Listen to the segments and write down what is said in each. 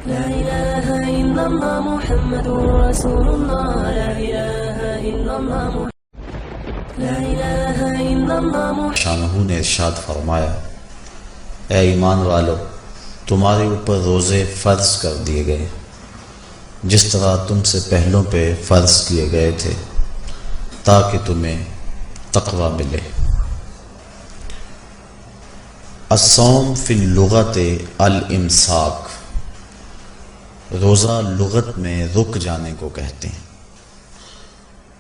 لا إله إلا الله محمد رسول الله. لا إله إلا الله لا إله إلا الله. شانہ نے ارشاد فرمایا، اے ایمان والو، تمہارے اوپر روزے فرض کر دیے گئے جس طرح تم سے پہلوں پہ فرض کیے گئے تھے تاکہ تمہیں تقوی ملے۔ الصوم فی اللغت الامساک، روزہ لغت میں رک جانے کو کہتے ہیں۔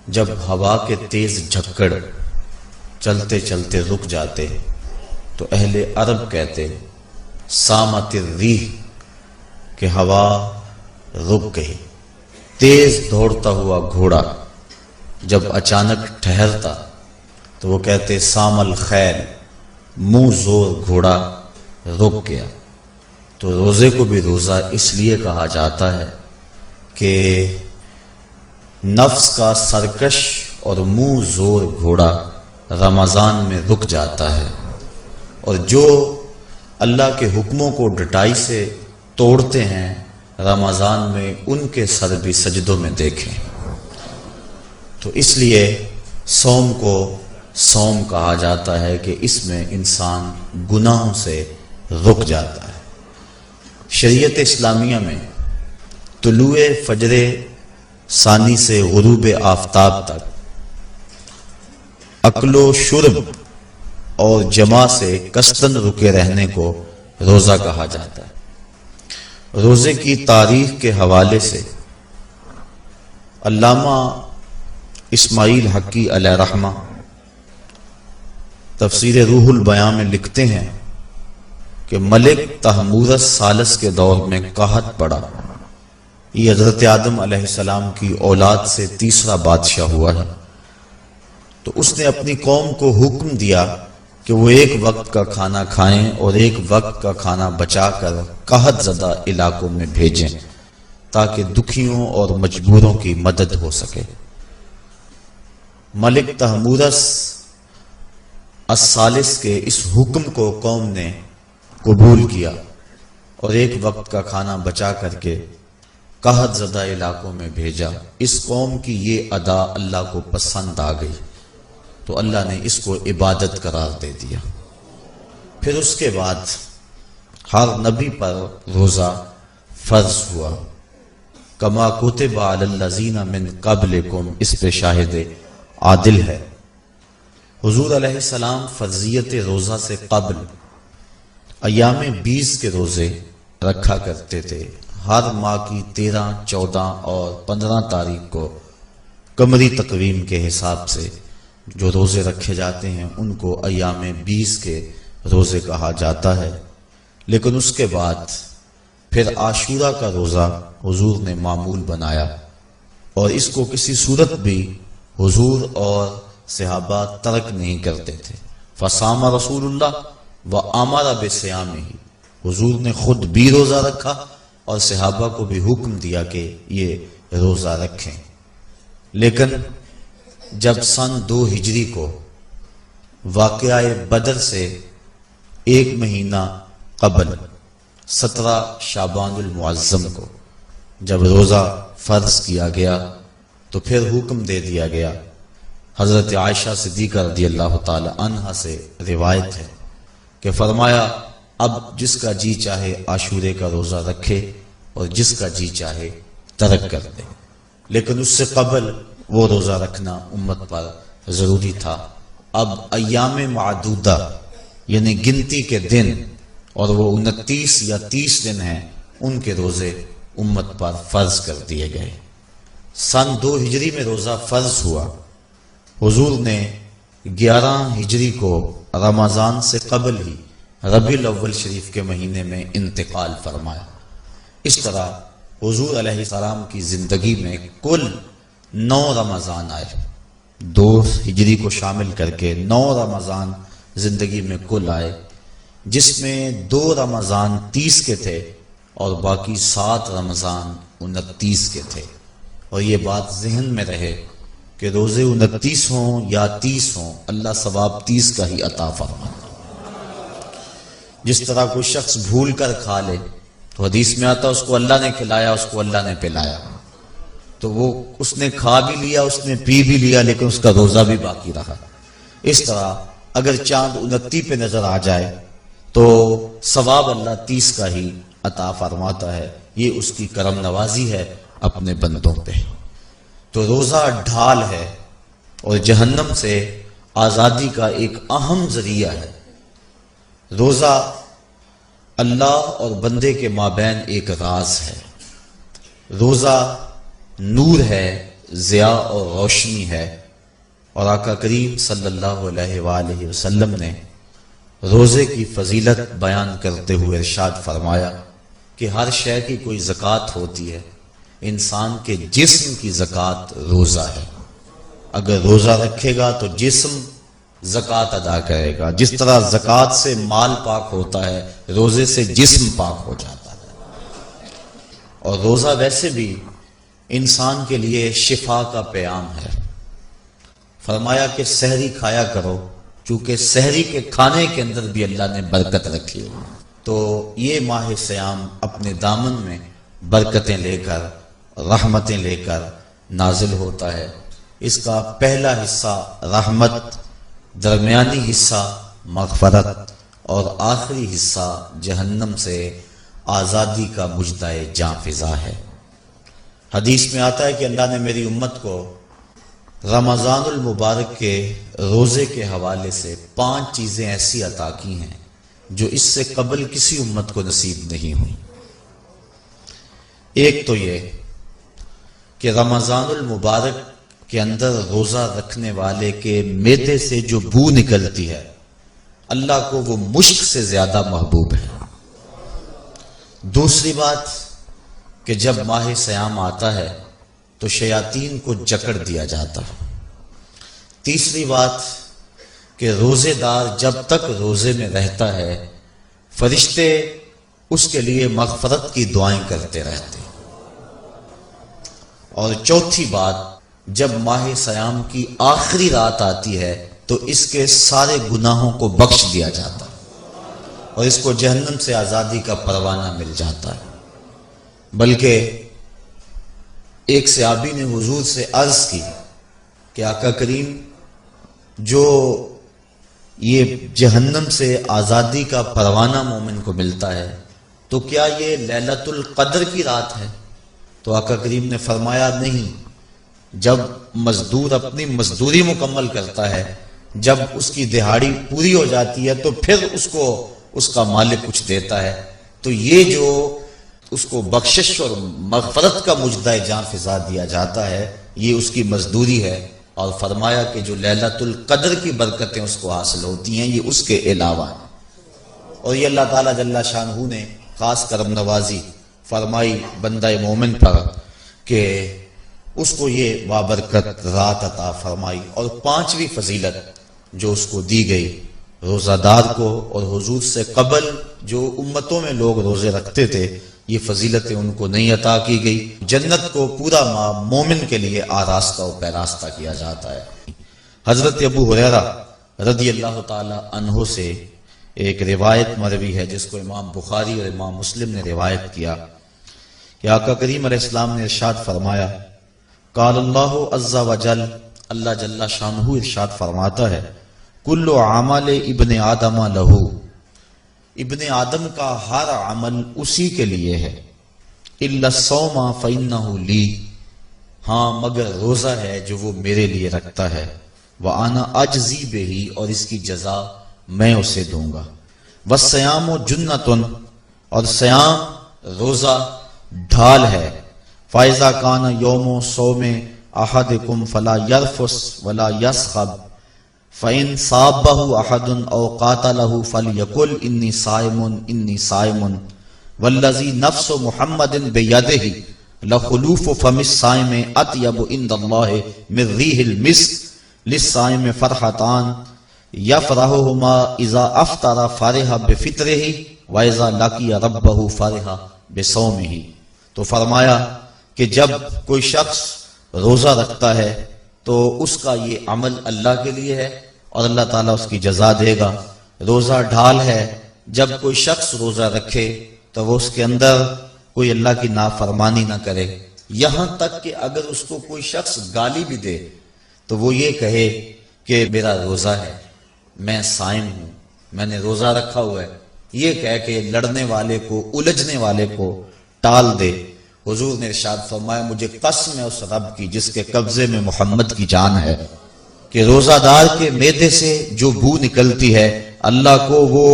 جب ہوا کے تیز جھکڑ چلتے چلتے رک جاتے تو اہل عرب کہتے سامت الریح کہ ہوا رک گئی۔ تیز دوڑتا ہوا گھوڑا جب اچانک ٹھہرتا تو وہ کہتے سام الخیل، منہ زور گھوڑا رک گیا۔ تو روزے کو بھی روزہ اس لیے کہا جاتا ہے کہ نفس کا سرکش اور منہ زور گھوڑا رمضان میں رک جاتا ہے، اور جو اللہ کے حکموں کو ڈٹائی سے توڑتے ہیں رمضان میں ان کے سر بھی سجدوں میں دیکھیں۔ تو اس لیے صوم کو صوم کہا جاتا ہے کہ اس میں انسان گناہوں سے رک جاتا ہے۔ شریعت اسلامیہ میں طلوع فجر ثانی سے غروب آفتاب تک اکل و شرب اور جماع سے کثرتاً رکے رہنے کو روزہ کہا جاتا ہے۔ روزے کی تاریخ کے حوالے سے علامہ اسماعیل حقی علیہ رحمہ تفسیر روح البیاں میں لکھتے ہیں کہ ملک تحمورس ثالث کے دور میں قحط پڑا۔ یہ حضرت آدم علیہ السلام کی اولاد سے تیسرا بادشاہ ہوا ہے۔ تو اس نے اپنی قوم کو حکم دیا کہ وہ ایک وقت کا کھانا کھائیں اور ایک وقت کا کھانا بچا کر قحط زدہ علاقوں میں بھیجیں تاکہ دکھیوں اور مجبوروں کی مدد ہو سکے۔ ملک تحمورس الثالث کے اس حکم کو قوم نے قبول کیا اور ایک وقت کا کھانا بچا کر کے قحط زدہ علاقوں میں بھیجا۔ اس قوم کی یہ ادا اللہ کو پسند آ گئی تو اللہ نے اس کو عبادت قرار دے دیا۔ پھر اس کے بعد ہر نبی پر روزہ فرض ہوا۔ کما کتب علی الذین من قبلکم، اس پہ شاہد عادل ہے۔ حضور علیہ السلام فرضیت روزہ سے قبل ایام 20 کے روزے رکھا کرتے تھے۔ ہر ماہ کی 13، 14 اور 15 تاریخ کو قمری تقویم کے حساب سے جو روزے رکھے جاتے ہیں ان کو ایام 20 کے روزے کہا جاتا ہے۔ لیکن اس کے بعد پھر عاشورہ کا روزہ حضور نے معمول بنایا، اور اس کو کسی صورت بھی حضور اور صحابہ ترک نہیں کرتے تھے۔ فصام رسول اللہ وامر بصیامہ، حضور نے خود بھی روزہ رکھا اور صحابہ کو بھی حکم دیا کہ یہ روزہ رکھیں۔ لیکن جب سن 2 ہجری کو واقعہ بدر سے 1 مہینہ قبل 17 شعبان المعظم کو جب روزہ فرض کیا گیا تو پھر حکم دے دیا گیا۔ حضرت عائشہ صدیقہ رضی اللہ تعالی عنہا سے روایت ہے کہ فرمایا اب جس کا جی چاہے عاشورے کا روزہ رکھے اور جس کا جی چاہے ترک کر دے، لیکن اس سے قبل وہ روزہ رکھنا امت پر ضروری تھا۔ اب ایام معدودہ یعنی گنتی کے دن، اور وہ 29 یا 30 دن ہیں، ان کے روزے امت پر فرض کر دیے گئے۔ سن 2 ہجری میں روزہ فرض ہوا۔ حضور نے 11 ہجری کو رمضان سے قبل ہی ربیع الاول شریف کے مہینے میں انتقال فرمایا۔ اس طرح حضور علیہ السلام کی زندگی میں کل 9 رمضان آئے، 2 ہجری کو شامل کر کے 9 رمضان زندگی میں کل آئے، جس میں 2 رمضان 30 کے تھے اور باقی 7 رمضان 29 کے تھے۔ اور یہ بات ذہن میں رہے کہ روزے 29 ہوں یا 30 ہوں، اللہ ثواب 30 کا ہی عطا فرماتا۔ جس طرح کوئی شخص بھول کر کھا لے تو حدیث میں آتا اس کو اللہ نے کھلایا، اس کو اللہ نے پلایا، تو وہ اس نے کھا بھی لیا، اس نے پی بھی لیا، لیکن اس کا روزہ بھی باقی رہا۔ اس طرح اگر چاند 29 پہ نظر آ جائے تو ثواب اللہ 30 کا ہی عطا فرماتا ہے۔ یہ اس کی کرم نوازی ہے اپنے بندوں پہ۔ تو روزہ ڈھال ہے اور جہنم سے آزادی کا ایک اہم ذریعہ ہے۔ روزہ اللہ اور بندے کے مابین ایک راز ہے۔ روزہ نور ہے، ضیاء اور روشنی ہے، اور آقا کریم صلی اللہ علیہ وآلہ وسلم نے روزے کی فضیلت بیان کرتے ہوئے ارشاد فرمایا کہ ہر شے کی کوئی زکوٰۃ ہوتی ہے، انسان کے جسم کی زکوٰۃ روزہ ہے۔ اگر روزہ رکھے گا تو جسم زکوٰۃ ادا کرے گا، جس طرح زکوٰۃ سے مال پاک ہوتا ہے، روزے سے جسم پاک ہو جاتا ہے۔ اور روزہ ویسے بھی انسان کے لیے شفا کا پیام ہے۔ فرمایا کہ سحری کھایا کرو، چونکہ سحری کے کھانے کے اندر بھی اللہ نے برکت رکھی ہے۔ تو یہ ماہ صیام اپنے دامن میں برکتیں لے کر، رحمتیں لے کر نازل ہوتا ہے۔ اس کا پہلا حصہ رحمت، درمیانی حصہ مغفرت، اور آخری حصہ جہنم سے آزادی کا مجدہ جاں فضا ہے۔ حدیث میں آتا ہے کہ اللہ نے میری امت کو رمضان المبارک کے روزے کے حوالے سے 5 چیزیں ایسی عطا کی ہیں جو اس سے قبل کسی امت کو نصیب نہیں ہوئی۔ ایک تو یہ کہ رمضان المبارک کے اندر روزہ رکھنے والے کے معدے سے جو بو نکلتی ہے، اللہ کو وہ مشک سے زیادہ محبوب ہے۔ دوسری بات کہ جب ماہ صیام آتا ہے تو شیاطین کو جکڑ دیا جاتا ہے۔ تیسری بات کہ روزے دار جب تک روزے میں رہتا ہے، فرشتے اس کے لیے مغفرت کی دعائیں کرتے رہتے۔ اور چوتھی بات، جب ماہ صیام کی آخری رات آتی ہے تو اس کے سارے گناہوں کو بخش دیا جاتا ہے اور اس کو جہنم سے آزادی کا پروانہ مل جاتا ہے۔ بلکہ ایک صحابی نے حضور سے عرض کی کہ آقا کریم، جو یہ جہنم سے آزادی کا پروانہ مومن کو ملتا ہے تو کیا یہ لیلۃ القدر کی رات ہے؟ تو آقا کریم نے فرمایا نہیں، جب مزدور اپنی مزدوری مکمل کرتا ہے، جب اس کی دہاڑی پوری ہو جاتی ہے تو پھر اس کو اس کا مالک کچھ دیتا ہے، تو یہ جو اس کو بخشش اور مغفرت کا مجدہ جاں فضا دیا جاتا ہے، یہ اس کی مزدوری ہے۔ اور فرمایا کہ جو لیلۃ القدر کی برکتیں اس کو حاصل ہوتی ہیں، یہ اس کے علاوہ ہیں۔ اور یہ اللہ تعالیٰ جل شانہ نے خاص کرم نوازی فرمائی بندہ مومن پر کہ اس کو یہ بابرکت رات عطا فرمائی۔ اور 5ویں فضیلت جو اس کو دی گئی، روزہ دار کو اور حضور سے قبل جو امتوں میں لوگ روزے رکھتے تھے، یہ فضیلتیں ان کو نہیں عطا کی گئی۔ جنت کو پورا ماہ مومن کے لیے آراستہ و پیراستہ کیا جاتا ہے۔ حضرت ابو ہریرہ رضی اللہ تعالی عنہ سے ایک روایت مروی ہے جس کو امام بخاری اور امام مسلم نے روایت کیا کہ آقا کریم علیہ السلام نے ارشاد فرمایا، قال اللہ عز وجل، اللہ جل شانہ ارشاد فرماتا ہے، کل عمل ابن آدم لہو، ابن آدم کا ہر عمل اسی کے لیے ہے، الا الصوم فإنہ لی، ہاں مگر روزہ ہے جو وہ میرے لیے رکھتا ہے، وأنا اجزی بہ، اور اس کی جزا میں اسے دوں گا، والصیام جنۃ، اور صیام روزہ ڈھال ہے، فإذا کان یوم صوم احدکم فلا یرفث ولا یسخب، فإن صابه أحد أو قاتله فليقل إني صائم إني صائم والذي نفس محمد بيده لخلوف فم الصائم أطيب عند الله من ريح المسك، للصائم فرحتان يفرحهما إذا أفطر فرح بفطره وإذا لقي ربه فرح بصومه۔ تو فرمایا کہ جب کوئی شخص روزہ رکھتا ہے تو اس کا یہ عمل اللہ کے لیے ہے اور اللہ تعالیٰ اس کی جزا دے گا۔ روزہ ڈھال ہے، جب کوئی شخص روزہ رکھے تو وہ اس کے اندر کوئی اللہ کی نافرمانی نہ کرے، یہاں تک کہ اگر اس کو کوئی شخص گالی بھی دے تو وہ یہ کہے کہ میرا روزہ ہے، میں صائم ہوں، میں نے روزہ رکھا ہوا ہے، یہ کہہ کے لڑنے والے کو، الجھنے والے کو ٹال دے۔ حضور نے ارشاد فرمایا مجھے قسم ہے اس رب کی جس کے قبضے میں محمد کی جان ہے کہ روزہ دار کے معدے سے جو بو نکلتی ہے اللہ کو وہ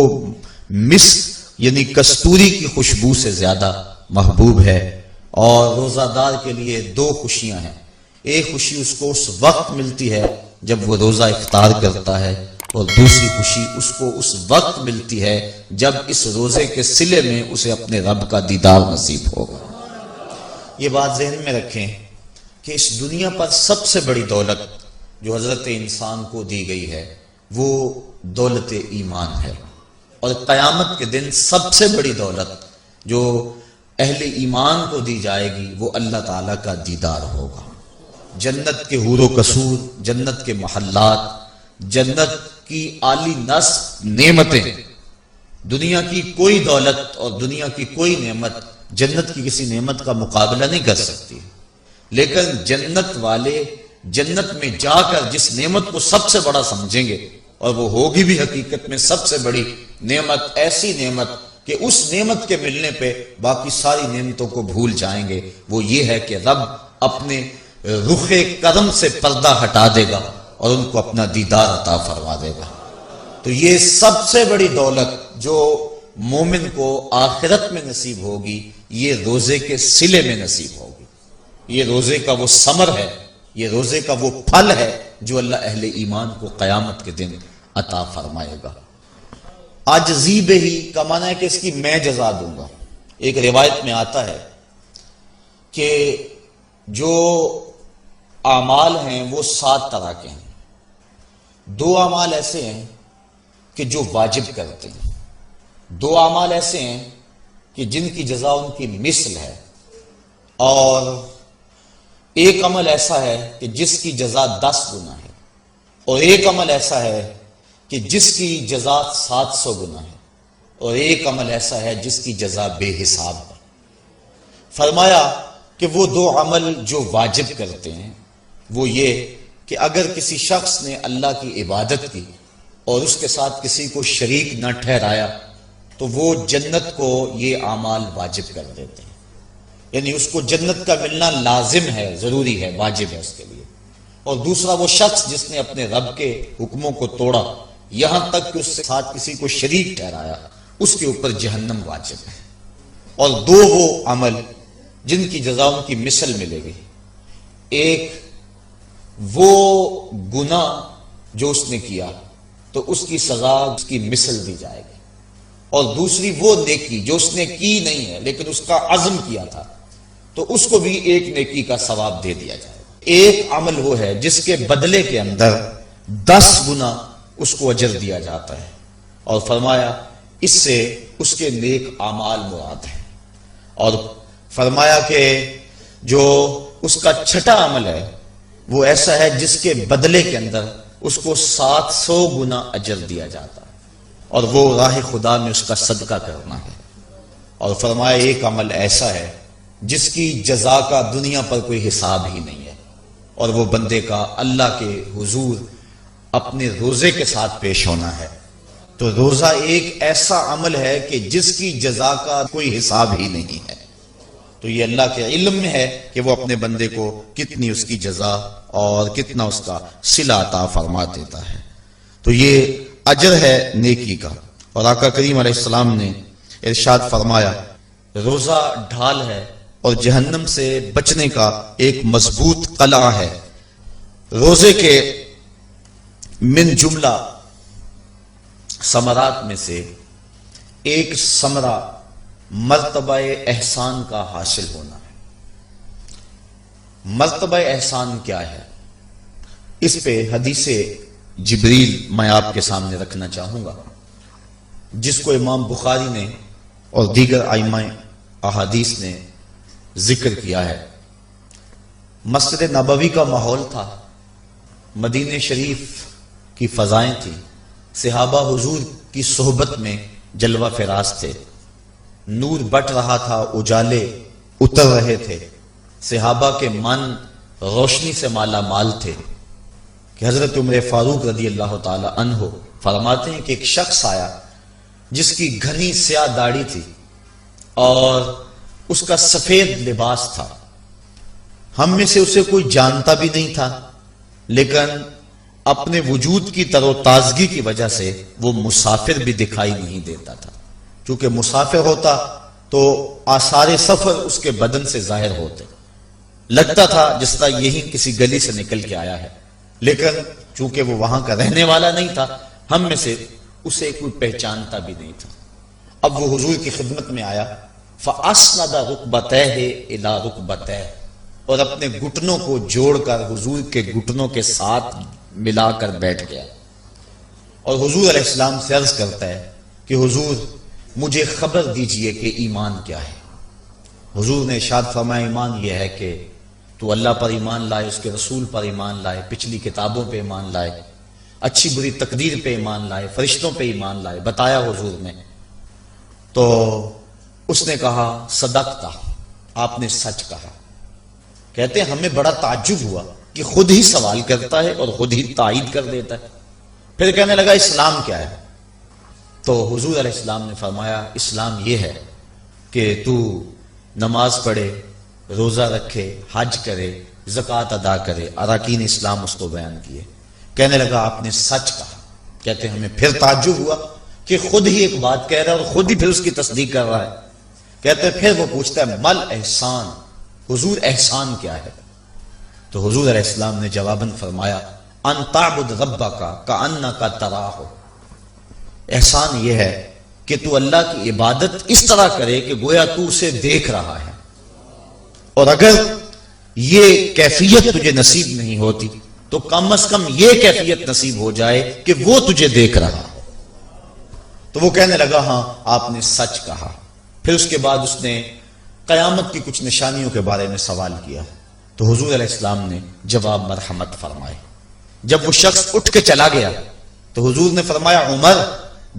مسک یعنی کستوری کی خوشبو سے زیادہ محبوب ہے۔ اور روزہ دار کے لیے دو خوشیاں ہیں، ایک خوشی اس کو اس وقت ملتی ہے جب وہ روزہ افطار کرتا ہے، اور دوسری خوشی اس کو اس وقت ملتی ہے جب اس روزے کے صلے میں اسے اپنے رب کا دیدار نصیب ہوگا۔ یہ بات ذہن میں رکھیں کہ اس دنیا پر سب سے بڑی دولت جو حضرت انسان کو دی گئی ہے وہ دولت ایمان ہے، اور قیامت کے دن سب سے بڑی دولت جو اہل ایمان کو دی جائے گی وہ اللہ تعالیٰ کا دیدار ہوگا۔ جنت کے حور و قصور، جنت کے محلات، جنت کی عالی نصب نعمتیں، دنیا کی کوئی دولت اور دنیا کی کوئی نعمت جنت کی کسی نعمت کا مقابلہ نہیں کر سکتی، لیکن جنت والے جنت میں جا کر جس نعمت کو سب سے بڑا سمجھیں گے، اور وہ ہوگی بھی حقیقت میں سب سے بڑی نعمت، ایسی نعمت کہ اس نعمت کے ملنے پہ باقی ساری نعمتوں کو بھول جائیں گے، وہ یہ ہے کہ رب اپنے رخ کرم سے پردہ ہٹا دے گا اور ان کو اپنا دیدار عطا فرما دے گا۔ تو یہ سب سے بڑی دولت جو مومن کو آخرت میں نصیب ہوگی یہ روزے کے صلے میں نصیب ہوگی، یہ روزے کا وہ ثمر ہے، یہ روزے کا وہ پھل ہے جو اللہ اہل ایمان کو قیامت کے دن عطا فرمائے گا۔ عاجزی بہی کا معنی ہے کہ اس کی میں جزا دوں گا۔ ایک روایت میں آتا ہے کہ جو اعمال ہیں وہ 7 طرح کے ہیں، 2 اعمال ایسے ہیں کہ جو واجب کرتے ہیں، 2 اعمال ایسے ہیں کہ جن کی جزا ان کی مثل ہے، اور ایک عمل ایسا ہے کہ جس کی جزا 10 گنا ہے، اور ایک عمل ایسا ہے کہ جس کی جزا 700 گنا ہے، اور ایک عمل ایسا ہے جس کی جزا بے حساب ہے۔ فرمایا کہ وہ 2 عمل جو واجب کرتے ہیں وہ یہ کہ اگر کسی شخص نے اللہ کی عبادت کی اور اس کے ساتھ کسی کو شریک نہ ٹھہرایا تو وہ جنت کو یہ اعمال واجب کر دیتے ہیں، یعنی اس کو جنت کا ملنا لازم ہے، ضروری ہے، واجب ہے اس کے لیے۔ اور دوسرا وہ شخص جس نے اپنے رب کے حکموں کو توڑا یہاں تک کہ اس کے ساتھ کسی کو شریک ٹھہرایا، اس کے اوپر جہنم واجب ہے۔ اور 2 وہ عمل جن کی جزا ان کی مثل ملے گی، ایک وہ گناہ جو اس نے کیا تو اس کی سزا اس کی مثل دی جائے گی، اور دوسری وہ نیکی جو اس نے کی نہیں ہے لیکن اس کا عزم کیا تھا تو اس کو بھی ایک نیکی کا ثواب دے دیا جائے گا۔ ایک عمل وہ ہے جس کے بدلے کے اندر 10 گنا اس کو اجر دیا جاتا ہے، اور فرمایا اس سے اس کے نیک اعمال مراد ہیں۔ اور فرمایا کہ جو اس کا چھٹا عمل ہے وہ ایسا ہے جس کے بدلے کے اندر اس کو 700 گنا اجر دیا جاتا ہے، اور وہ راہ خدا میں اس کا صدقہ کرنا ہے۔ اور فرمایا ایک عمل ایسا ہے جس کی جزا کا دنیا پر کوئی حساب ہی نہیں ہے، اور وہ بندے کا اللہ کے حضور اپنے روزے کے ساتھ پیش ہونا ہے۔ تو روزہ ایک ایسا عمل ہے کہ جس کی جزا کا کوئی حساب ہی نہیں ہے، تو یہ اللہ کے علم میں ہے کہ وہ اپنے بندے کو کتنی اس کی جزا اور کتنا اس کا صلہ عطا فرما دیتا ہے۔ تو یہ اجر ہے نیکی کا۔ اور آقا کریم علیہ السلام نے ارشاد فرمایا روزہ ڈھال ہے اور جہنم سے بچنے کا ایک مضبوط قلعہ ہے۔ روزے کے من جملہ ثمرات میں سے ایک ثمرہ مرتبہ احسان کا حاصل ہونا ہے۔ مرتبہ احسان کیا ہے؟ اس پہ حدیث جبریل میں آپ کے سامنے رکھنا چاہوں گا، جس کو امام بخاری نے اور دیگر ائمہ احادیث نے ذکر کیا ہے۔ مسجد نبوی کا ماحول تھا، مدینہ شریف کی فضائیں تھیں، صحابہ حضور کی صحبت میں جلوہ فراز تھے، نور بٹ رہا تھا، اجالے اتر رہے تھے، صحابہ کے من روشنی سے مالا مال تھے کہ حضرت عمر فاروق رضی اللہ تعالی عنہ فرماتے ہیں کہ ایک شخص آیا جس کی گھنی سیاہ داڑھی تھی اور اس کا سفید لباس تھا. ہم میں سے اسے کوئی جانتا بھی نہیں تھا، لیکن اپنے وجود کی تر و تازگی کی وجہ سے وہ مسافر بھی دکھائی نہیں دیتا تھا. چونکہ مسافر ہوتا تو آثار سفر اس کے بدن سے ظاہر ہوتے، لگتا تھا جس طرح یہی کسی گلی سے نکل کے آیا ہے، لیکن چونکہ وہ وہاں کا رہنے والا نہیں تھا، ہم میں سے اسے کوئی پہچانتا بھی نہیں تھا. اب وہ حضور کی خدمت میں آیا، فَأَسْنَدَ رُكْبَتَيْهِ إِلَىٰ رُكْبَتَيْهِ، اور اپنے گھٹنوں کو جوڑ کر حضور کے گھٹنوں کے ساتھ ملا کر بیٹھ گیا اور حضور علیہ السلام سے عرض کرتا ہے کہ حضور مجھے خبر دیجئے کہ ایمان کیا ہے. حضور نے ارشاد فرمایا ایمان یہ ہے کہ تو اللہ پر ایمان لائے، اس کے رسول پر ایمان لائے، پچھلی کتابوں پہ ایمان لائے، اچھی بری تقدیر پہ ایمان لائے، فرشتوں پہ ایمان لائے. بتایا حضور نے تو اس نے کہا صدقتا، آپ نے سچ کہا. کہتے ہیں ہمیں بڑا تعجب ہوا کہ خود ہی سوال کرتا ہے اور خود ہی تائید کر دیتا ہے. پھر کہنے لگا اسلام کیا ہے؟ تو حضور علیہ السلام نے فرمایا اسلام یہ ہے کہ تو نماز پڑھے، روزہ رکھے، حج کرے، زکوٰۃ ادا کرے. اراکین اسلام اس کو بیان کیے. کہنے لگا آپ نے سچ کہا. کہتے ہیں ہمیں پھر تعجب ہوا کہ خود ہی ایک بات کہہ رہا ہے اور خود ہی پھر اس کی تصدیق کر رہا ہے. کہتے ہیں پھر وہ پوچھتا ہے مل احسان، حضور احسان کیا ہے؟ تو حضور علیہ السلام نے جواباً فرمایا ان تعبد ربک کأنک تراہ، احسان یہ ہے کہ تو اللہ کی عبادت اس طرح کرے کہ گویا تو اسے دیکھ رہا ہے. اور اگر یہ کیفیت تجھے نصیب نہیں ہوتی تو کم از کم یہ کیفیت نصیب ہو جائے کہ وہ تجھے دیکھ رہا. تو وہ کہنے لگا ہاں آپ نے سچ کہا. پھر اس کے بعد اس نے قیامت کی کچھ نشانیوں کے بارے میں سوال کیا تو حضور علیہ السلام نے جواب مرحمت فرمائے. جب وہ شخص اٹھ کے چلا گیا تو حضور نے فرمایا عمر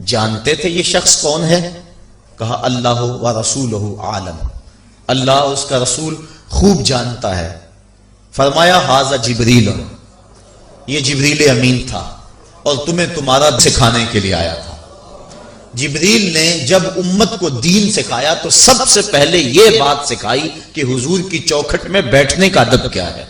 جانتے تھے یہ شخص کون ہے؟ کہا اللہ و رسولہ عالم، اللہ اس کا رسول خوب جانتا ہے. فرمایا ھذا جبریل، یہ جبریل امین تھا اور تمہیں تمہارا سکھانے کے لیے آیا تھا. جبریل نے جب امت کو دین سکھایا تو سب سے پہلے یہ بات سکھائی کہ حضور کی چوکھٹ میں بیٹھنے کا ادب کیا ہے.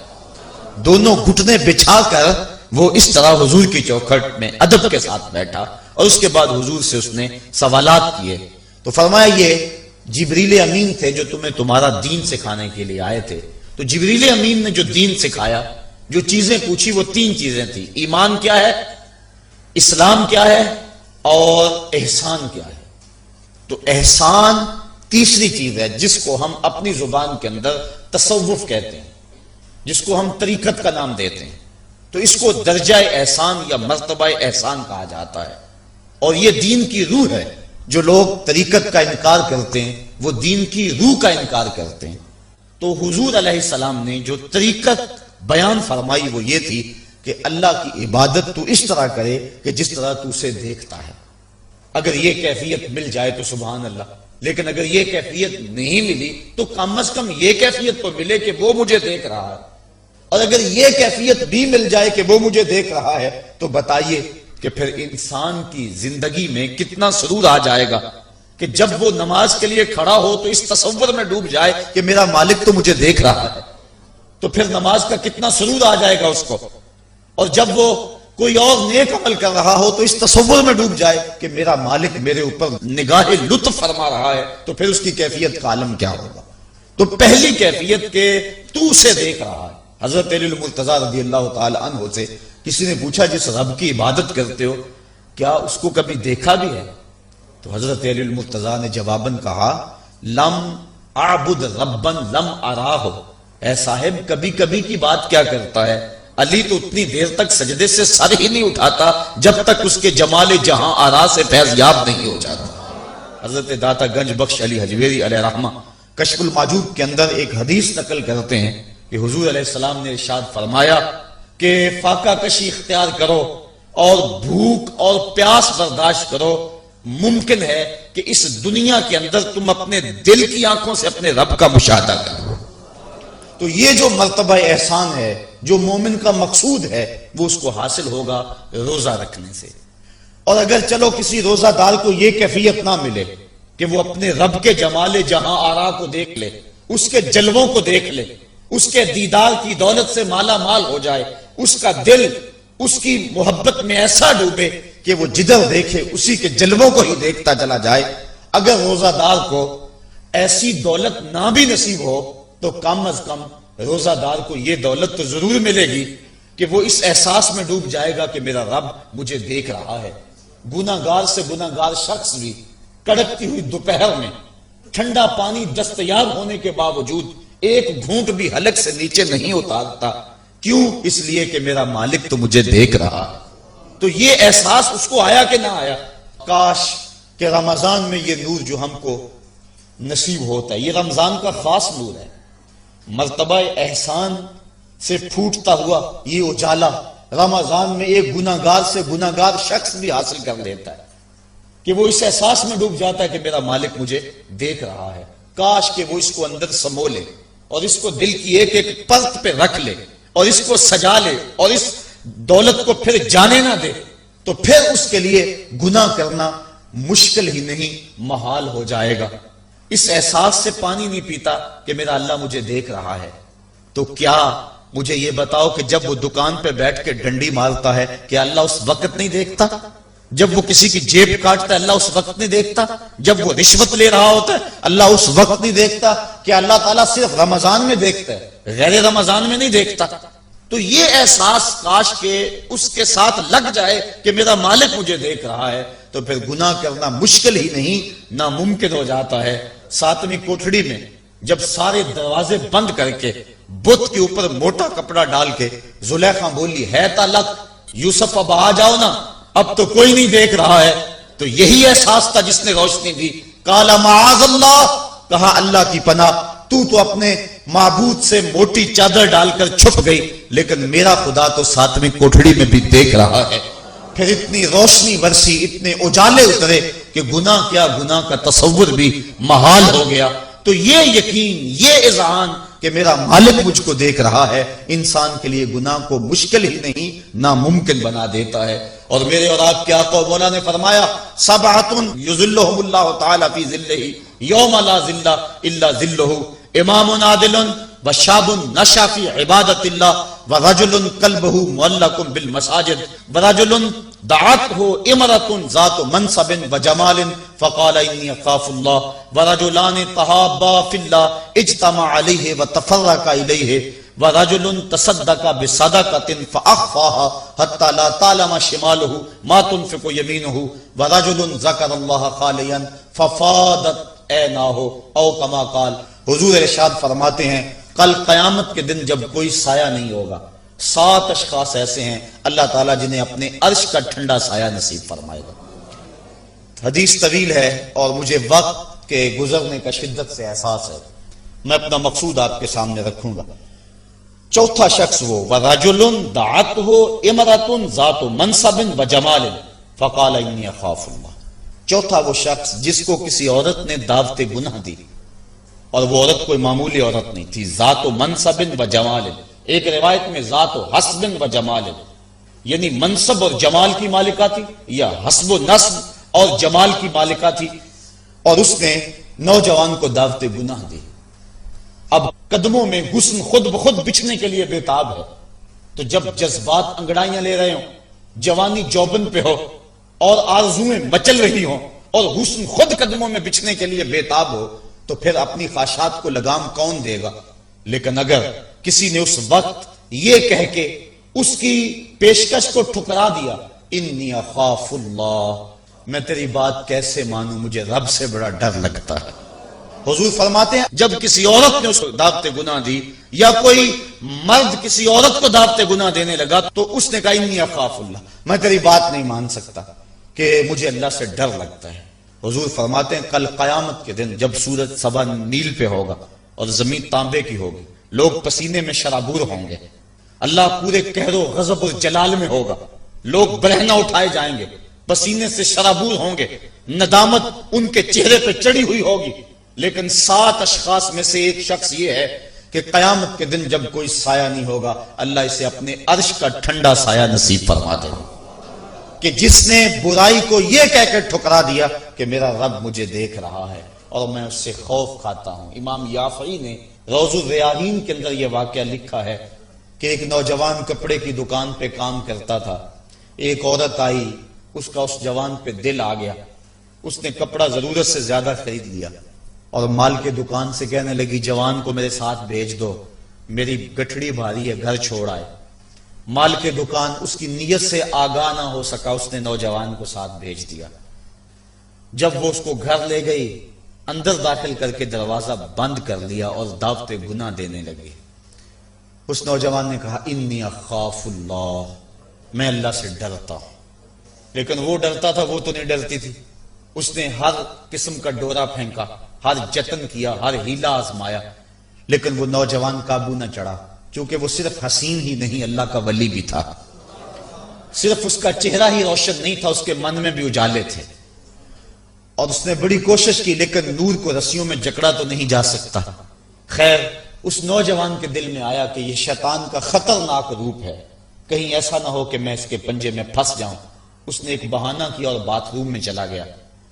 دونوں گھٹنے بچھا کر وہ اس طرح حضور کی چوکھٹ میں ادب کے ساتھ بیٹھا اور اس کے بعد حضور سے اس نے سوالات کیے. تو فرمایا یہ جبریل امین تھے جو تمہیں تمہارا دین سکھانے کے لیے آئے تھے. تو جبریل امین نے جو دین سکھایا، جو چیزیں پوچھی وہ 3 چیزیں تھیں. ایمان کیا ہے، اسلام کیا ہے اور احسان کیا ہے. تو احسان تیسری چیز ہے جس کو ہم اپنی زبان کے اندر تصوف کہتے ہیں، جس کو ہم طریقت کا نام دیتے ہیں. تو اس کو درجہ احسان یا مرتبہ احسان کہا جاتا ہے اور یہ دین کی روح ہے. جو لوگ طریقت کا انکار کرتے ہیں وہ دین کی روح کا انکار کرتے ہیں. تو حضور علیہ السلام نے جو طریقت بیان فرمائی وہ یہ تھی کہ اللہ کی عبادت تو اس طرح کرے کہ جس طرح تو اسے دیکھتا ہے. اگر یہ کیفیت مل جائے تو سبحان اللہ، لیکن اگر یہ کیفیت نہیں ملی تو کم از کم یہ کیفیت تو ملے کہ وہ مجھے دیکھ رہا ہے. اور اگر یہ کیفیت بھی مل جائے کہ وہ مجھے دیکھ رہا ہے تو بتائیے کہ پھر انسان کی زندگی میں کتنا سرور آ جائے گا کہ جب وہ نماز کے لیے کھڑا ہو تو اس تصور میں ڈوب جائے کہ میرا مالک تو مجھے دیکھ رہا ہے. تو پھر نماز کا کتنا سرور آ جائے گا اس کو. اور جب وہ کوئی اور نیک عمل کر رہا ہو تو اس تصور میں ڈوب جائے کہ میرا مالک میرے اوپر نگاہ لطف فرما رہا ہے. تو پھر اس کی کیفیت کا عالم کیا ہوگا. تو پہلی کیفیت کہ تو اسے دیکھ رہا ہے. حضرت علی المرتضیٰ رضی اللہ تعالی عنہ سے کسی نے پوچھا جس رب کی عبادت کرتے ہو کیا اس کو کبھی دیکھا بھی ہے؟ تو حضرت علی المرتضیٰ نے جواباً کہا لم اعبد ربا لم اراہ. اے صاحب کبھی کبھی کی بات کیا کرتا ہے. علی تو اتنی دیر تک سجدے سے سر ہی نہیں اٹھاتا جب تک اس کے جمال جہاں آرا سے فیض یاب نہیں ہو جاتا. حضرت داتا گنج بخش علی حجویری علیہ رحمہ کشف الماجوب کے اندر ایک حدیث نقل کرتے ہیں کہ حضور علیہ السلام نے ارشاد فرمایا کہ فاقہ کشی اختیار کرو اور بھوک اور پیاس برداشت کرو ممکن ہے کہ اس دنیا کے اندر تم اپنے دل کی آنکھوں سے اپنے رب کا مشاہدہ کرو. تو یہ جو مرتبہ احسان ہے، جو مومن کا مقصود ہے، وہ اس کو حاصل ہوگا روزہ رکھنے سے. اور اگر چلو کسی روزہ دار کو یہ کیفیت نہ ملے کہ وہ اپنے رب کے جمال جہاں آرا کو دیکھ لے، اس کے جلووں کو دیکھ لے، اس کے دیدار کی دولت سے مالا مال ہو جائے، اس کا دل اس کی محبت میں ایسا ڈوبے کہ وہ جدھر دیکھے اسی کے جلووں کو ہی دیکھتا چلا جائے، اگر روزہ دار کو ایسی دولت نہ بھی نصیب ہو تو کم از کم روزہ دار کو یہ دولت تو ضرور ملے گی کہ وہ اس احساس میں ڈوب جائے گا کہ میرا رب مجھے دیکھ رہا ہے. گناہگار سے گناہگار شخص بھی کڑکتی ہوئی دوپہر میں ٹھنڈا پانی دستیاب ہونے کے باوجود ایک گھونٹ بھی حلق سے نیچے نہیں اتارتا. کیوں؟ اس لیے کہ میرا مالک تو مجھے دیکھ رہا ہے. تو یہ احساس اس کو آیا کہ نہ آیا؟ کاش کہ رمضان میں یہ نور جو ہم کو نصیب ہوتا ہے، یہ رمضان کا خاص نور ہے. مرتبہ احسان سے پھوٹتا ہوا یہ اجالا رمضان میں ایک گناہگار سے گناہگار شخص بھی حاصل کر لیتا ہے کہ وہ اس احساس میں ڈوب جاتا ہے کہ میرا مالک مجھے دیکھ رہا ہے. کاش کہ وہ اس کو اندر سمو لے اور اس کو دل کی ایک ایک پرت پہ رکھ لے اور اس کو سجا لے اور اس دولت کو پھر جانے نہ دے، تو پھر اس کے لیے گناہ کرنا مشکل ہی نہیں محال ہو جائے گا. اس احساس سے پانی نہیں پیتا کہ میرا اللہ مجھے دیکھ رہا ہے. تو کیا مجھے یہ بتاؤ کہ جب وہ دکان پہ بیٹھ کے ڈنڈی مارتا ہے کہ اللہ اس وقت نہیں دیکھتا؟ جب وہ کسی کی جیب کاٹتا ہے اللہ اس وقت نہیں دیکھتا؟ جب وہ رشوت لے رہا ہوتا ہے اللہ اس وقت نہیں دیکھتا؟ کہ اللہ تعالیٰ صرف رمضان میں دیکھتا ہے، غیر رمضان میں نہیں دیکھتا؟ تو یہ احساس کاش کہ اس کے ساتھ لگ جائے کہ میرا مالک مجھے دیکھ رہا ہے، تو پھر گناہ کرنا مشکل ہی نہیں ناممکن ہو جاتا ہے. 7ویں کوٹھڑی میں جب سارے دروازے بند کر کے بت کے اوپر موٹا کپڑا ڈال کے زلیخا بولی ہے تالک یوسف اب آ جاؤ نا، اب تو کوئی نہیں دیکھ رہا ہے، تو یہی احساس تھا جس نے روشنی دی. قال معاذ اللہ، کہا اللہ کی پناہ، تو اپنے معبود سے موٹی چادر ڈال کر چھپ گئی، لیکن میرا خدا تو 7ویں کوٹھڑی میں بھی دیکھ رہا ہے. پھر اتنی روشنی برسی، اتنے اجالے اترے کہ گناہ کیا، گناہ کا تصور بھی محال ہو گیا. تو یہ یقین، یہ اذعان کہ میرا مالک مجھ کو دیکھ رہا ہے، انسان کے لیے گناہ کو مشکل ہی نہیں ناممکن بنا دیتا ہے. اور میرے اور آپ کے آقا و مولا نے فرمایا سبعۃ یظلھم اللہ تعالی فی ظلہ یوم لا ظل الا ظلہ، امام عادل وشاب نشا فی عبادت اللہ ورجل قلبہ معلق بالمساجد ورجل دعته امرأة ذات منصب وجمال فقال انی اخاف اللہ ورجلان تحابا فی اللہ اجتمع علیہ وتفرقا الیہ ورجل تصدق بصدقة فأخفاها حتى لا تعلم شماله ما تنفق يمينه ورجل ذكر الله خاليا ففاضت عيناه او كما قال. حضور ارشاد فرماتے ہیں کل قیامت کے دن جب کوئی سایہ نہیں ہوگا، 7 اشخاص ایسے ہیں اللہ تعالیٰ جنہیں اپنے عرش کا ٹھنڈا سایہ نصیب فرمائے گا. حدیث طویل ہے اور مجھے وقت کے گزرنے کا شدت سے احساس ہے، میں اپنا مقصود آپ کے سامنے رکھوں گا. چوتھا شخص وہ وَرَجُلٌ دَعَتْهُ امرأة ذات منصب وجمال فقال انی اخاف اللہ. چوتھا وہ شخص جس کو کسی عورت نے دعوت گناہ دی، اور وہ عورت کوئی معمولی عورت نہیں تھی، ذات منصب و جمال، ایک روایت میں ذات حسب و جمال، یعنی منصب اور جمال کی مالکہ تھی، یا حسب و نسب اور جمال کی مالکہ تھی، اور اس نے نوجوان کو دعوت گناہ دی. اب قدموں میں حسن خود بخود بچھنے کے لیے بےتاب ہے. تو جب جذبات انگڑائیاں لے رہے ہوں، جوانی جوبن پہ ہو اور آرزویں مچل رہی ہوں اور حسن خود قدموں میں بچھنے کے لیے بےتاب ہو، تو پھر اپنی خواہشات کو لگام کون دے گا؟ لیکن اگر کسی نے اس وقت یہ کہہ کے اس کی پیشکش کو ٹھکرا دیا انی اخاف اللہ، میں تیری بات کیسے مانوں، مجھے رب سے بڑا ڈر لگتا ہے. حضور فرماتے ہیں جب کسی عورت نے اس کو دعوت گناہ دی یا کوئی مرد کسی عورت کو دعوت گناہ دینے لگا تو اس نے کہا انی اخاف اللہ، میں تیری بات نہیں مان سکتا کہ مجھے اللہ سے ڈر لگتا ہے. حضور فرماتے ہیں کل قیامت کے دن جب سورج صبح نیل پہ ہوگا اور زمین تانبے کی ہوگی، لوگ پسینے میں شرابور ہوں گے، اللہ پورے قہر و غضب و جلال میں ہوگا، لوگ برہنہ اٹھائے جائیں گے، پسینے سے شرابور ہوں گے، ندامت ان کے چہرے پہ چڑھی ہوئی ہوگی، لیکن 7 اشخاص میں سے ایک شخص یہ ہے کہ قیامت کے دن جب کوئی سایہ نہیں ہوگا، اللہ اسے اپنے عرش کا ٹھنڈا سایہ نصیب فرما دے گا، کہ جس نے برائی کو یہ کہہ کے ٹھکرا دیا کہ میرا رب مجھے دیکھ رہا ہے اور میں اس سے خوف کھاتا ہوں۔ امام یافعی نے روض الریاحین کے اندر یہ واقعہ لکھا ہے کہ ایک نوجوان کپڑے کی دکان پہ کام کرتا تھا، ایک عورت آئی، اس کا اس جوان پہ دل آ گیا، اس نے کپڑا ضرورت سے زیادہ خرید لیا اور مال کے دکان سے کہنے لگی جوان کو میرے ساتھ بھیج دو، میری گٹھڑی بھاری ہے، گھر چھوڑ آئے۔ مال کے دکان اس کی نیت سے آگاہ نہ ہو سکا، اس نے نوجوان کو ساتھ بھیج دیا۔ جب وہ اس کو گھر لے گئی، اندر داخل کر کے دروازہ بند کر لیا اور دعوت گناہ دینے لگی۔ اس نوجوان نے کہا انی اخاف اللہ، میں اللہ سے ڈرتا ہوں، لیکن وہ ڈرتا تھا، وہ تو نہیں ڈرتی تھی۔ اس نے ہر قسم کا ڈورا پھینکا، ہر جتن کیا، ہر ہیلا آزمایا، لیکن وہ نوجوان قابو نہ چڑھا، چونکہ وہ صرف حسین ہی نہیں اللہ کا ولی بھی تھا، صرف اس کا چہرہ ہی روشن نہیں تھا، اس کے من میں بھی اجالے تھے، اور اس نے بڑی کوشش کی لیکن نور کو رسیوں میں جکڑا تو نہیں جا سکتا۔ خیر، اس نوجوان کے دل میں آیا کہ یہ شیطان کا خطرناک روپ ہے، کہیں ایسا نہ ہو کہ میں اس کے پنجے میں پھنس جاؤں۔ اس نے ایک بہانہ کیا اور باتھ روم میں چلا گیا،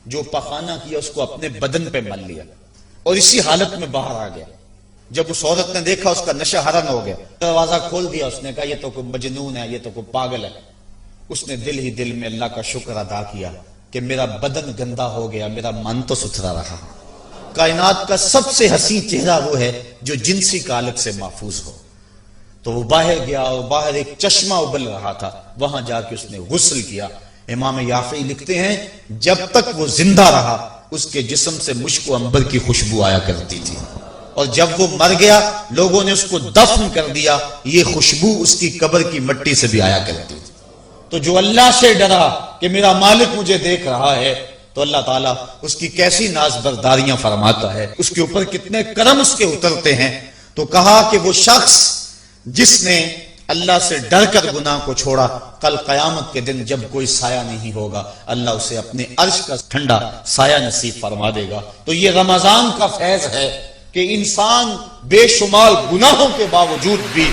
جو پخانہ کیا اس کو اپنے بدن پہ مل لیا اور اسی حالت میں باہر آ گیا۔ جب اس عورت نے دیکھا اس کا نشہ حرن ہو گیا، دروازہ کھول دیا، اس نے کہا یہ تو کوئی مجنون ہے، یہ تو کوئی پاگل ہے۔ اس نے دل ہی دل میں اللہ کا شکر ادا کیا کہ میرا بدن گندا ہو گیا، میرا من تو ستھرا رہا۔ کائنات کا سب سے حسین چہرہ وہ ہے جو جنسی کالک سے محفوظ ہو۔ تو وہ باہر گیا اور باہر ایک چشمہ ابل رہا تھا، وہاں جا کے اس نے غسل کیا۔ امام یافعی لکھتے ہیں جب تک وہ زندہ رہا اس کے جسم سے مشک و عنبر کی خوشبو آیا کرتی تھی، اور جب وہ مر گیا لوگوں نے اس کو دفن کر دیا، یہ خوشبو اس کی قبر کی مٹی سے بھی آیا کرتی تھی۔ تو جو اللہ سے ڈرا کہ میرا مالک مجھے دیکھ رہا ہے، تو اللہ تعالیٰ اس کی کیسی ناز برداریاں فرماتا ہے، اس کے اوپر کتنے کرم اس کے اترتے ہیں۔ تو کہا کہ وہ شخص جس نے اللہ سے ڈر کر گناہ کو چھوڑا، کل قیامت کے دن جب کوئی سایہ نہیں ہوگا، اللہ اسے اپنے عرش کا ٹھنڈا سایہ نصیب فرما دے گا۔ تو یہ رمضان کا فیض ہے کہ انسان بے شمار گناہوں کے باوجود بھی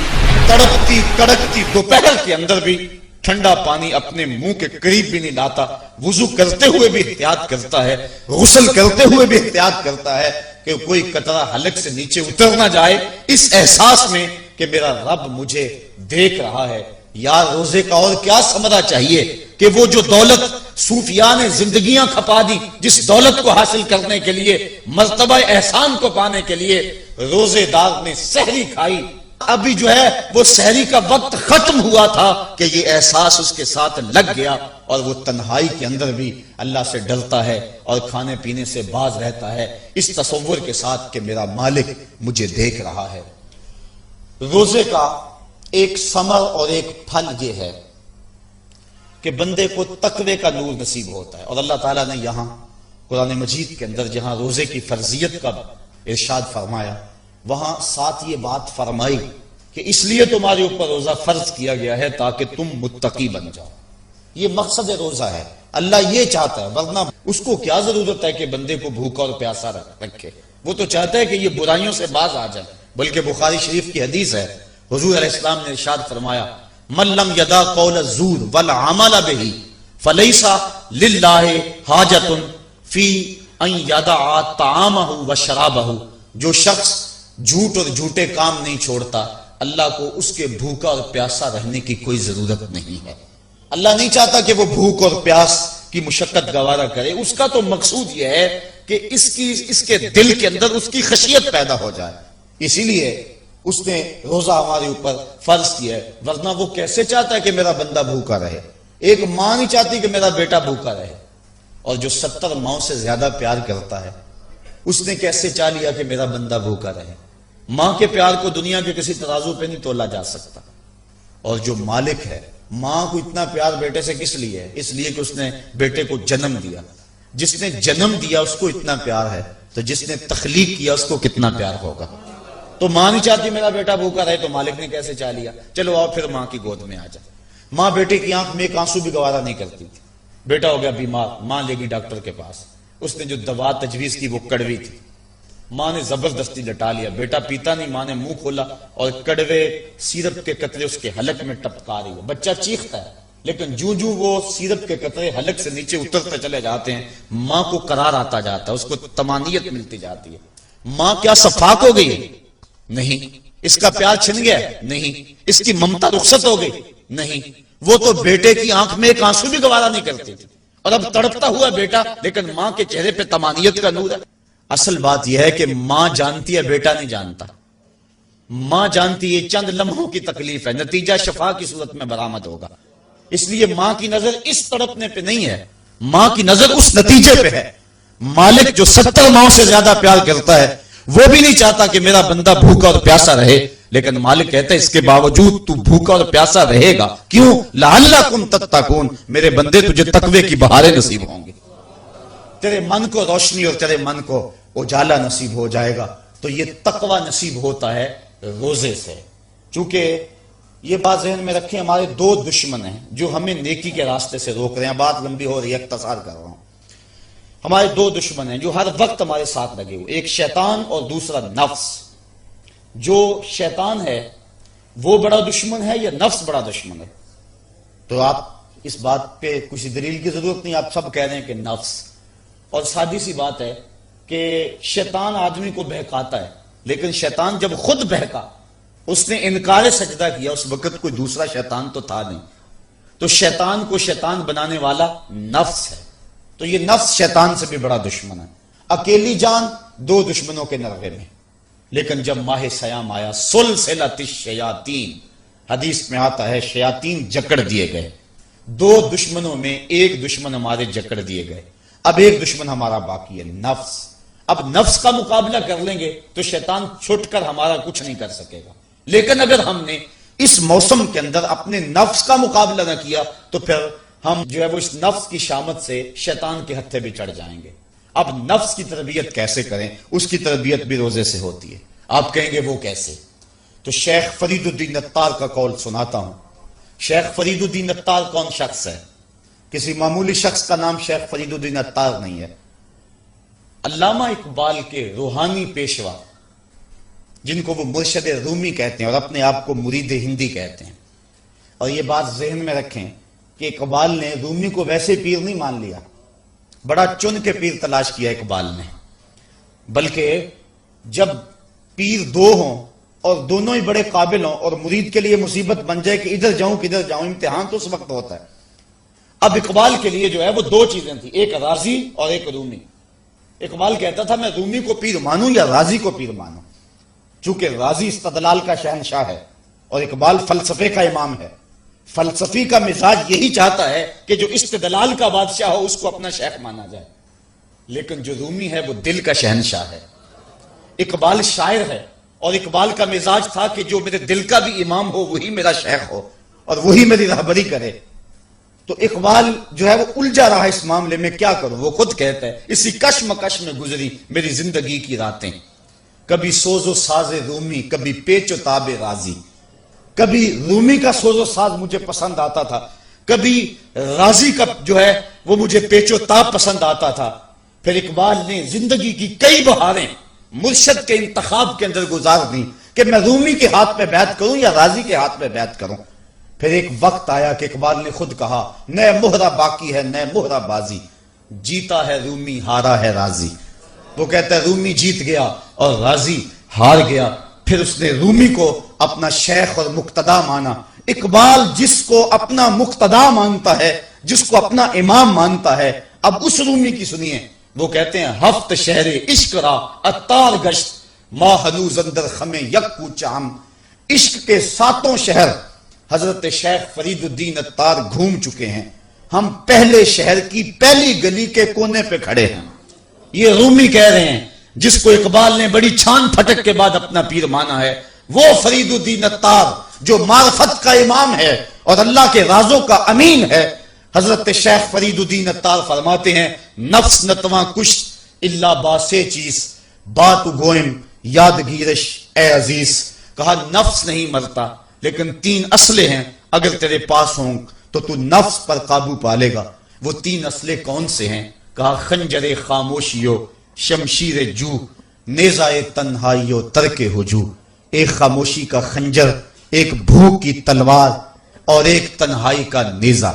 تڑپتی کڑکتی دوپہر کے اندر بھی ٹھنڈا پانی اپنے منہ کے قریب بھی نہیں لاتا، وضو کرتے ہوئے بھی احتیاط کرتا ہے، غسل کرتے ہوئے بھی احتیاط کرتا ہے کہ کوئی قطرہ حلق سے نیچے اتر نہ جائے، اس احساس میں کہ میرا رب مجھے دیکھ رہا ہے۔ یار روزے کا اور کیا ثمرہ چاہیے کہ وہ جو دولت صوفیاء نے زندگیاں کھپا دی، جس دولت کو حاصل کرنے کے لیے، مرتبہ احسان کو پانے کے لیے روزے دار نے سحری کھائی، ابھی جو ہے وہ سحری کا وقت ختم ہوا تھا کہ یہ احساس اس کے ساتھ لگ گیا، اور وہ تنہائی کے اندر بھی اللہ سے ڈرتا ہے اور کھانے پینے سے باز رہتا ہے، اس تصور کے ساتھ کہ میرا مالک مجھے دیکھ رہا ہے۔ روزے کا ایک ثمر اور ایک پھل یہ ہے کہ بندے کو تقوی کا نور نصیب ہوتا ہے، اور اللہ تعالیٰ نے یہاں قرآن مجید کے اندر جہاں روزے کی فرضیت کا ارشاد فرمایا، وہاں ساتھ یہ بات فرمائی کہ اس لیے تمہارے اوپر روزہ فرض کیا گیا ہے تاکہ تم متقی بن جاؤ۔ یہ مقصد روزہ ہے، اللہ یہ چاہتا ہے، ورنہ اس کو کیا ضرورت ہے کہ بندے کو بھوکا اور پیاسا رکھے، وہ تو چاہتا ہے کہ یہ برائیوں سے باز آ جائے۔ بلکہ بخاری شریف کی حدیث ہے، حضور علیہ السلام نے ارشاد فرمایا من لم یدع قول الزور والعمل به فلیس للہ حاجۃ فی ان یدع طعامہ وشرابہ، جو شخص جھوٹ اور جھوٹے کام نہیں چھوڑتا، اللہ کو اس کے بھوکا اور پیاسا رہنے کی کوئی ضرورت نہیں ہے۔ اللہ نہیں چاہتا کہ وہ بھوک اور پیاس کی مشقت گوارا کرے، اس کا تو مقصود یہ ہے کہ اس کے دل کے اندر اس کی خشیت پیدا ہو جائے، اسی لیے اس نے روزہ ہمارے اوپر فرض کیا ہے، ورنہ وہ کیسے چاہتا ہے کہ میرا بندہ بھوکا رہے؟ ایک ماں نہیں چاہتی کہ میرا بیٹا بھوکا رہے، اور جو 70 ماؤں سے زیادہ پیار کرتا ہے اس نے کیسے چاہ لیا کہ میرا بندہ بھوکا رہے؟ ماں کے پیار کو دنیا کے کسی ترازو پہ نہیں تولا جا سکتا، اور جو مالک ہے، ماں کو اتنا پیار بیٹے سے کس لیے ہے؟ اس لیے کہ اس نے بیٹے کو جنم دیا، جس نے جنم دیا اس کو اتنا پیار ہے، تو جس نے تخلیق کیا اس کو کتنا پیار ہوگا؟ تو ماں نہیں چاہتی میرا بیٹا بھوکا رہے، تو مالک نے کیسے چاہ لیا؟ چلو آؤ پھر ماں کی گود میں آ جائے۔ ماں بیٹے کی آنکھ میں ایک آنسو بھی گوارا نہیں کرتی تھی، بیٹا ہو گیا بیمار، ماں لے گی ڈاکٹر کے پاس، اس نے جو دوا تجویز کی وہ کڑوی تھی، ماں نے زبردستی لٹا لیا، بیٹا پیتا نہیں، ماں نے منہ کھولا اور کڑوے سیرپ کے قطرے اس کے حلق میں ٹپکا رہی ہے، بچہ چیختا ہے، لیکن جو وہ سیرپ کے قطرے حلق سے نیچے اترتے چلے جاتے ہیں، ماں کو قرار آتا جاتا ہے، اس کو طمانینت ملتی جاتی ہے۔ ماں کیا صفاق ہو گئی؟ نہیں۔ اس کا پیار چھن گیا؟ نہیں۔ اس کی ممتا رخصت ہو گئی؟ نہیں۔ وہ تو بیٹے کی آنکھ میں ایک آنسو بھی گوارا نہیں کرتی تھی، اور اب تڑپتا ہوا بیٹا، لیکن ماں کے چہرے پہ طمانینت کا نور ہے۔ اصل بات یہ ہے کہ ماں جانتی ہے، بیٹا نہیں جانتا۔ ماں جانتی ہے چند لمحوں کی تکلیف ہے، نتیجہ شفا کی صورت میں برآمد ہوگا۔ اس لیے ماں کی نظر اس تڑپنے پہ نہیں ہے، ماں کی نظر اس نتیجے پہ ہے۔ مالک جو 70 ماؤں سے زیادہ پیار کرتا ہے، وہ بھی نہیں چاہتا کہ میرا بندہ بھوکا اور پیاسا رہے، لیکن مالک کہتا ہے اس کے باوجود تو بھوکا اور پیاسا رہے گا، کیوں؟ لعلکم تتقون، میرے بندے تجھے تقوی کی بہاریں نصیب ہوں گی، تیرے من کو روشنی اور تیرے من کو اجالا نصیب ہو جائے گا۔ تو یہ تقوی نصیب ہوتا ہے روزے سے۔ چونکہ یہ بات ذہن میں رکھیں، ہمارے 2 دشمن ہیں جو ہمیں نیکی کے راستے سے روک رہے ہیں۔ بات لمبی ہو رہی ہے، اختصار کر رہا ہوں۔ ہمارے 2 دشمن ہیں جو ہر وقت ہمارے ساتھ لگے ہوئے، ایک شیطان اور دوسرا نفس۔ جو شیطان ہے وہ بڑا دشمن ہے یا نفس بڑا دشمن ہے؟ تو آپ اس بات پہ کسی دلیل کی ضرورت نہیں، آپ سب کہہ رہے ہیں کہ نفس۔ اور سادی سی بات ہے کہ شیطان آدمی کو بہکاتا ہے، لیکن شیطان جب خود بہکا، اس نے انکار سجدہ کیا، اس وقت کوئی دوسرا شیطان تو تھا نہیں، تو شیطان کو شیطان بنانے والا نفس ہے۔ تو یہ نفس شیطان سے بھی بڑا دشمن ہے۔ اکیلی جان 2 دشمنوں کے نرغے میں، لیکن جب ماہ سیام آیا، سلسلۃ الشیاطین، حدیث میں آتا ہے شیاطین جکڑ دیے گئے۔ 2 دشمنوں میں ایک دشمن ہمارے جکڑ دیے گئے، اب ایک دشمن ہمارا باقی ہے، نفس۔ اب نفس کا مقابلہ کر لیں گے تو شیطان چھٹ کر ہمارا کچھ نہیں کر سکے گا، لیکن اگر ہم نے اس موسم کے اندر اپنے نفس کا مقابلہ نہ کیا تو پھر ہم جو ہے وہ اس نفس کی شامت سے شیطان کے ہتھے بھی چڑھ جائیں گے۔ اب نفس کی تربیت کیسے کریں؟ اس کی تربیت بھی روزے سے ہوتی ہے۔ آپ کہیں گے وہ کیسے؟ تو شیخ فرید الدین عطار کا قول سناتا ہوں۔ شیخ فرید الدین عطار کون شخص ہے؟ کسی معمولی شخص کا نام شیخ فرید الدین عطار نہیں ہے۔ علامہ اقبال کے روحانی پیشوا، جن کو وہ مرشد رومی کہتے ہیں اور اپنے آپ کو مرید ہندی کہتے ہیں، اور یہ بات ذہن میں رکھیں کہ اقبال نے رومی کو ویسے پیر نہیں مان لیا، بڑا چن کے پیر تلاش کیا اقبال نے، بلکہ جب پیر 2 ہوں اور دونوں ہی بڑے قابل ہوں اور مرید کے لیے مصیبت بن جائے کہ ادھر جاؤں کدھر جاؤں، امتحان تو اس وقت ہوتا ہے۔ اب اقبال کے لیے جو ہے وہ 2 چیزیں تھیں، ایک راضی اور ایک رومی۔ اقبال کہتا تھا میں رومی کو پیر مانوں یا راضی کو پیر مانوں، چونکہ راضی استدلال کا شہنشاہ ہے اور اقبال فلسفے کا امام ہے۔ فلسفی کا مزاج یہی چاہتا ہے کہ جو استدلال کا بادشاہ ہو اس کو اپنا شیخ مانا جائے، لیکن جو رومی ہے وہ دل کا شہنشاہ ہے۔ اقبال شاعر ہے اور اقبال کا مزاج تھا کہ جو میرے دل کا بھی امام ہو وہی میرا شیخ ہو اور وہی میری رہبری کرے۔ تو اقبال جو ہے وہ الجھا رہا اس معاملے میں، کیا کروں؟ وہ خود کہتا ہے اسی کشمکش میں گزری میری زندگی کی راتیں، کبھی سوز و ساز رومی، کبھی پیچ و تاب راضی۔ کبھی رومی کا سوز و ساز مجھے پسند آتا تھا، کبھی راضی کا جو ہے وہ مجھے پیچ و تاب پسند آتا تھا۔ پھر اقبال نے زندگی کی کئی بہاریں مرشد کے انتخاب کے اندر گزار دیں کہ میں رومی کے ہاتھ پہ بیعت کروں یا راضی کے ہاتھ پہ بیعت کروں۔ پھر ایک وقت آیا کہ اقبال نے خود کہا نئے مہرہ باقی ہے نئے مہرہ بازی، جیتا ہے رومی ہارا ہے راضی۔ وہ کہتا ہے رومی جیت گیا اور راضی ہار گیا۔ پھر اس نے رومی کو اپنا شیخ اور مقتدا مانا۔ اقبال جس کو اپنا مقتدا مانتا ہے، جس کو اپنا امام مانتا ہے، اب اس رومی کی سنیے، وہ کہتے ہیں ہفت شہر عشق را عطار گشت ما ہنوز اندر خم یک کوچام۔ عشق کے 7 شہر حضرت شیخ فرید الدین عطار گھوم چکے ہیں، ہم پہلے شہر کی پہلی گلی کے کونے پہ کھڑے ہیں۔ یہ رومی کہہ رہے ہیں جس کو اقبال نے بڑی چھان پھٹک کے بعد اپنا پیر مانا ہے، وہ فرید الدین عطار جو معرفت کا امام ہے اور اللہ کے رازوں کا امین ہے۔ حضرت شیخ فرید الدین عطار فرماتے ہیں نفس نتواں کش اللہ باسے چیز بات گوئم یاد گیرش اے عزیز۔ کہا نفس نہیں مرتا، لیکن 3 اسلحے ہیں اگر تیرے پاس ہوں تو تو نفس پر قابو پا لے گا۔ وہ 3 اسلحے کون سے ہیں؟ کہا خنجر خاموشیو، شمشیر جو، نیزائے تنہائیو، ترک ہجو۔ ایک خاموشی کا خنجر، ایک بھوک کی تلوار، اور ایک تنہائی کا نیزہ۔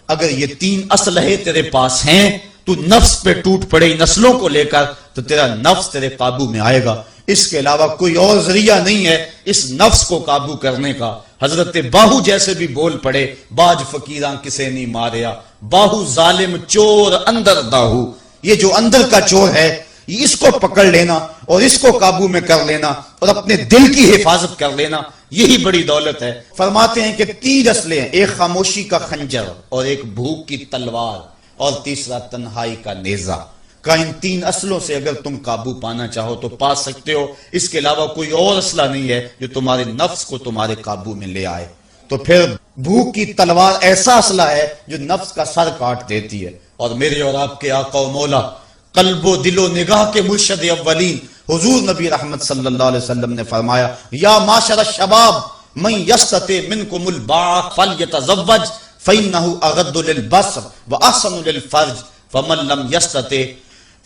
اگر یہ 3 اسلحے تیرے پاس ہیں تو نفس پہ ٹوٹ پڑے ان اسلحوں کو لے کر، تو تیرا نفس تیرے قابو میں آئے گا۔ اس کے علاوہ کوئی اور ذریعہ نہیں ہے اس نفس کو قابو کرنے کا۔ حضرت باہو جیسے بھی بول پڑے، باج فقیراں کسے نہیں ماریا، باہو ظالم چور اندر داہو۔ یہ جو اندر کا چور ہے، اس کو پکڑ لینا اور اس کو قابو میں کر لینا اور اپنے دل کی حفاظت کر لینا، یہی بڑی دولت ہے۔ فرماتے ہیں کہ 3 اسلحے ہیں، ایک خاموشی کا خنجر، اور ایک بھوک کی تلوار، اور تیسرا تنہائی کا نیزہ۔ کہ ان 3 اسلحوں سے اگر تم قابو پانا چاہو تو پا سکتے ہو، اس کے علاوہ کوئی اور اسلحہ نہیں ہے جو تمہارے نفس کو تمہارے قابو میں لے آئے۔ تو پھر بھوک کی تلوار ایسا اسلحہ ہے جو نفس کا سر کاٹ دیتی ہے۔ اور میرے اور آپ کے آقا و مولا، قلب و دل و نگاہ کے مرشد اولین حضور نبی رحمت صلی اللہ علیہ وسلم نے فرمایا، یا معاشر الشباب من یستطع منکم الباء فلیتزوج فإنه اغض للبصر واحسن للفرج فمن لم یستطع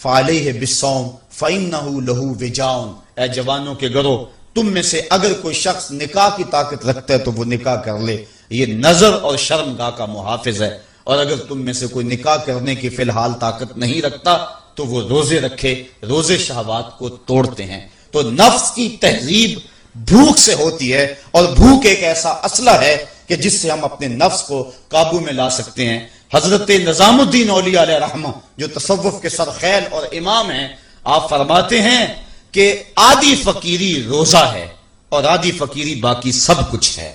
فعلیہ بالصوم فإنه له وجاء۔ اے جوانوں کے گروہ، تم میں سے اگر کوئی شخص نکاح کی طاقت رکھتا ہے تو وہ نکاح کر لے، یہ نظر اور شرمگاہ کا محافظ ہے۔ اور اگر تم میں سے کوئی نکاح کرنے کی فی الحال طاقت نہیں رکھتا تو وہ روزے رکھے، روزے شہوات کو توڑتے ہیں۔ تو نفس کی تہذیب بھوک سے ہوتی ہے، اور بھوک ایک ایسا اسلحہ ہے کہ جس سے ہم اپنے نفس کو قابو میں لا سکتے ہیں۔ حضرت نظام الدین اولیاء علیہ رحمہ جو تصوف کے سرخیل اور امام ہیں، آپ فرماتے ہیں کہ آدھی فقیری روزہ ہے اور آدھی فقیری باقی سب کچھ ہے۔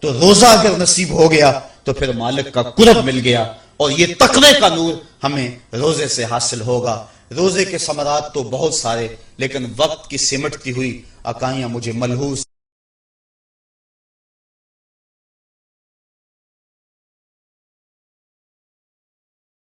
تو روزہ اگر نصیب ہو گیا تو پھر مالک کا قرب مل گیا، اور یہ تقوی کا نور ہمیں روزے سے حاصل ہوگا۔ روزے کے ثمرات تو بہت سارے، لیکن وقت کی سمٹتی ہوئی عقائیاں مجھے ملحوظ